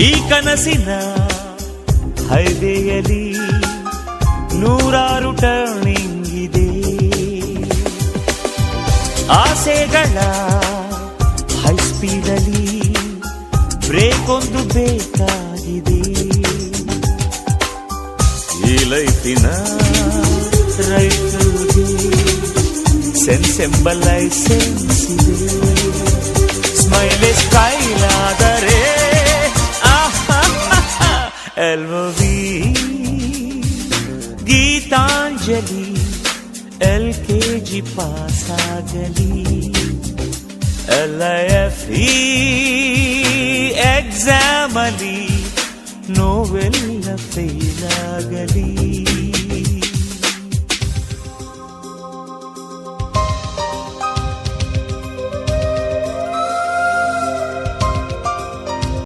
ಈ ಕನಸಿನ ಹೈವೇಯಲ್ಲಿ ನೂರಾರು ಟರ್ನಿಂಗ್ ಇದೆ. ಆಸೆಗಳ ಹೈ ಸ್ಪೀಡಲ್ಲಿ ಬ್ರೇಕ್ ಒಂದು ಬೇಕಾಗಿದೆ. ಈ ಲೈಫಿನ ರೈತರಿಗೆ ಸೆನ್ಸ್ ಎಂಬ ಲೈಸೆನ್ಸ್ ಇದೆ. ಸ್ಮೈಲ್ ಸ್ಟೈಲ್ ಆದರೆ LOV ಗೀತಾಂಜಲಿ LKG ಪಾಸಾಗಲಿ. LIFE ಎಕ್ಸಾಮ್ ಅಲ್ಲಿ ನೋವೆಲ್ಲ ಫೇಲ್ ಆಗಲಿ.